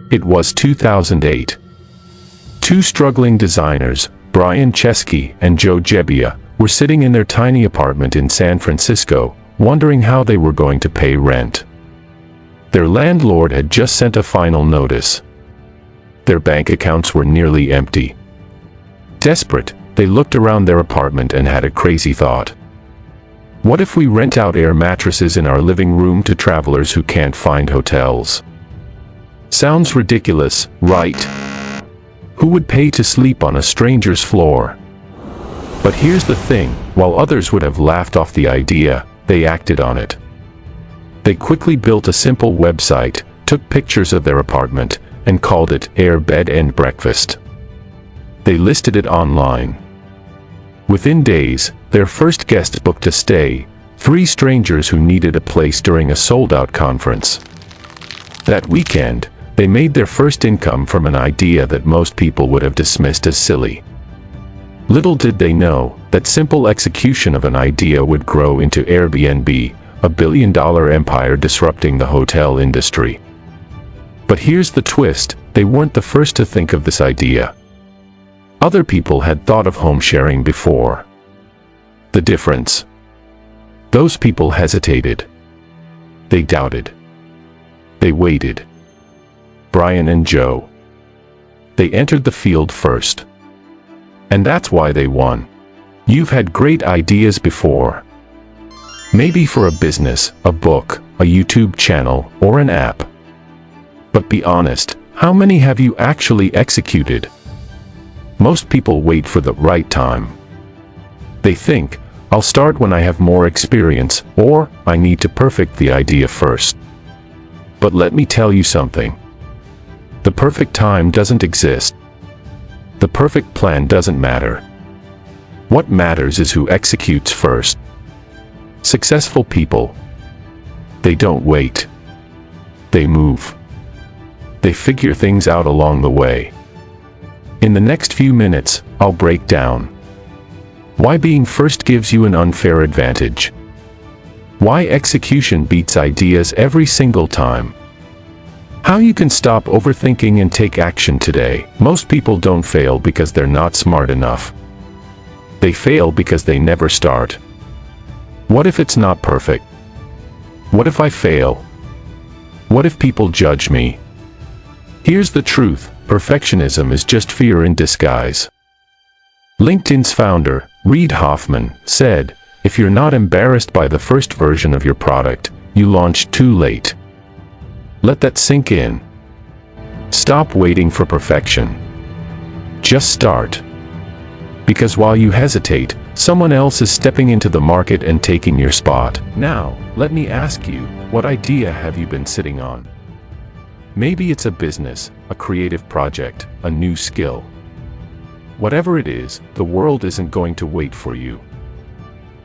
It was 2008. Two struggling designers, Brian Chesky and Joe Gebbia, were sitting in their tiny apartment in San Francisco, wondering how they were going to pay rent. Their landlord had just sent a final notice. Their bank accounts were nearly empty. Desperate, they looked around their apartment and had a crazy thought. What if we rent out air mattresses in our living room to travelers who can't find hotels? Sounds ridiculous, right? Who would pay to sleep on a stranger's floor? But here's the thing, while others would have laughed off the idea, they acted on it. They quickly built a simple website, took pictures of their apartment, and called it Air Bed and Breakfast. They listed it online. Within days, their first guests booked a stay, 3 strangers who needed a place during a sold-out conference. That weekend, they made their first income from an idea that most people would have dismissed as silly. Little did they know that simple execution of an idea would grow into Airbnb, a billion-dollar empire disrupting the hotel industry. But here's the twist, they weren't the first to think of this idea. Other people had thought of home sharing before. The difference? Those people hesitated. They doubted. They waited. Brian and Joe. They entered the field first. And that's why they won. You've had great ideas before. Maybe for a business, a book, a YouTube channel, or an app. But be honest, how many have you actually executed? Most people wait for the right time. They think, I'll start when I have more experience, or I need to perfect the idea first. But let me tell you something. The perfect time doesn't exist. The perfect plan doesn't matter. What matters is who executes first. Successful people. They don't wait. They move. They figure things out along the way. In the next few minutes, I'll break down why being first gives you an unfair advantage. Why execution beats ideas every single time. How you can stop overthinking and take action today. Most people don't fail because they're not smart enough. They fail because they never start. What if it's not perfect? What if I fail? What if people judge me? Here's the truth, perfectionism is just fear in disguise. LinkedIn's founder, Reid Hoffman, said, if you're not embarrassed by the first version of your product, you launched too late. Let that sink in. Stop waiting for perfection. Just start. Because while you hesitate, someone else is stepping into the market and taking your spot. Now, let me ask you, what idea have you been sitting on? Maybe it's a business, a creative project, a new skill. Whatever it is, the world isn't going to wait for you.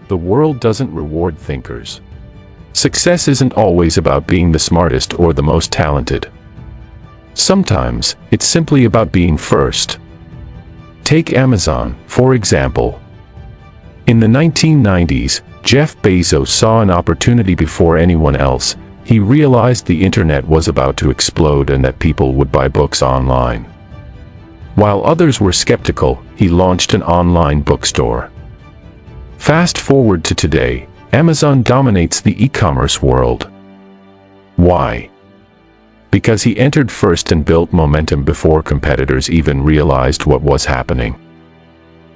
The world doesn't reward thinkers. Success isn't always about being the smartest or the most talented. Sometimes, it's simply about being first. Take Amazon, for example. In the 1990s, Jeff Bezos saw an opportunity before anyone else. He realized the internet was about to explode and that people would buy books online. While others were skeptical, he launched an online bookstore. Fast forward to today, Amazon dominates the e-commerce world. Why? Because he entered first and built momentum before competitors even realized what was happening.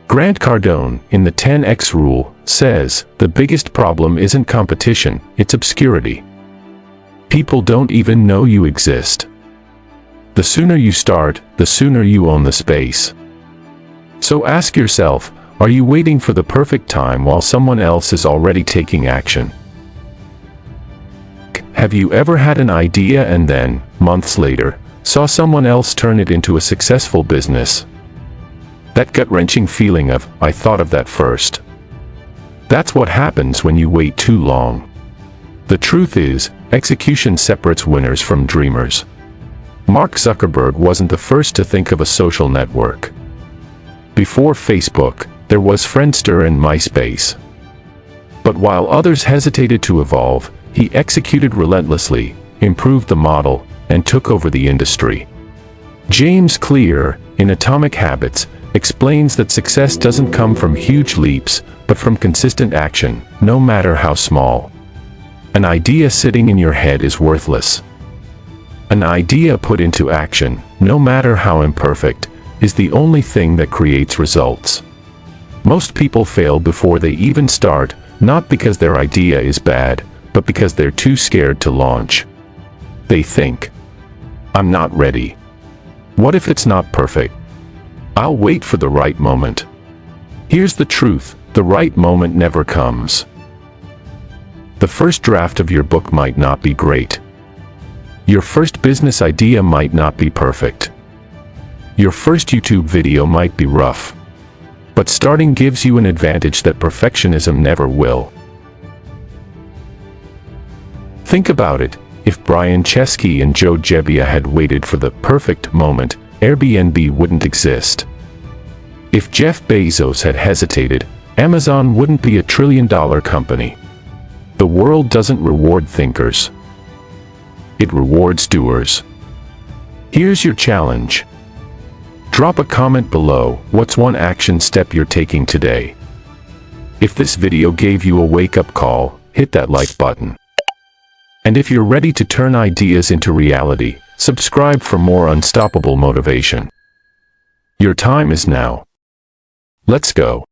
Grant Cardone, in the 10x rule, says, the biggest problem isn't competition, it's obscurity. People don't even know you exist. The sooner you start, the sooner you own the space. So ask yourself, are you waiting for the perfect time while someone else is already taking action? Have you ever had an idea and then, months later, saw someone else turn it into a successful business? That gut-wrenching feeling of, I thought of that first. That's what happens when you wait too long. The truth is, execution separates winners from dreamers. Mark Zuckerberg wasn't the first to think of a social network. Before Facebook, there was Friendster and MySpace. But while others hesitated to evolve, he executed relentlessly, improved the model, and took over the industry. James Clear, in Atomic Habits, explains that success doesn't come from huge leaps, but from consistent action, no matter how small. An idea sitting in your head is worthless. An idea put into action, no matter how imperfect, is the only thing that creates results. Most people fail before they even start, not because their idea is bad, but because they're too scared to launch. They think, "I'm not ready. What if it's not perfect? I'll wait for the right moment." Here's the truth, the right moment never comes. The first draft of your book might not be great. Your first business idea might not be perfect. Your first YouTube video might be rough. But starting gives you an advantage that perfectionism never will. Think about it. If Brian Chesky and Joe Gebbia had waited for the perfect moment, Airbnb wouldn't exist. If Jeff Bezos had hesitated, Amazon wouldn't be a trillion-dollar company. The world doesn't reward thinkers. It rewards doers. Here's your challenge. Drop a comment below. What's one action step you're taking today? If this video gave you a wake-up call, hit that like button. And if you're ready to turn ideas into reality, subscribe for more unstoppable motivation. Your time is now. Let's go.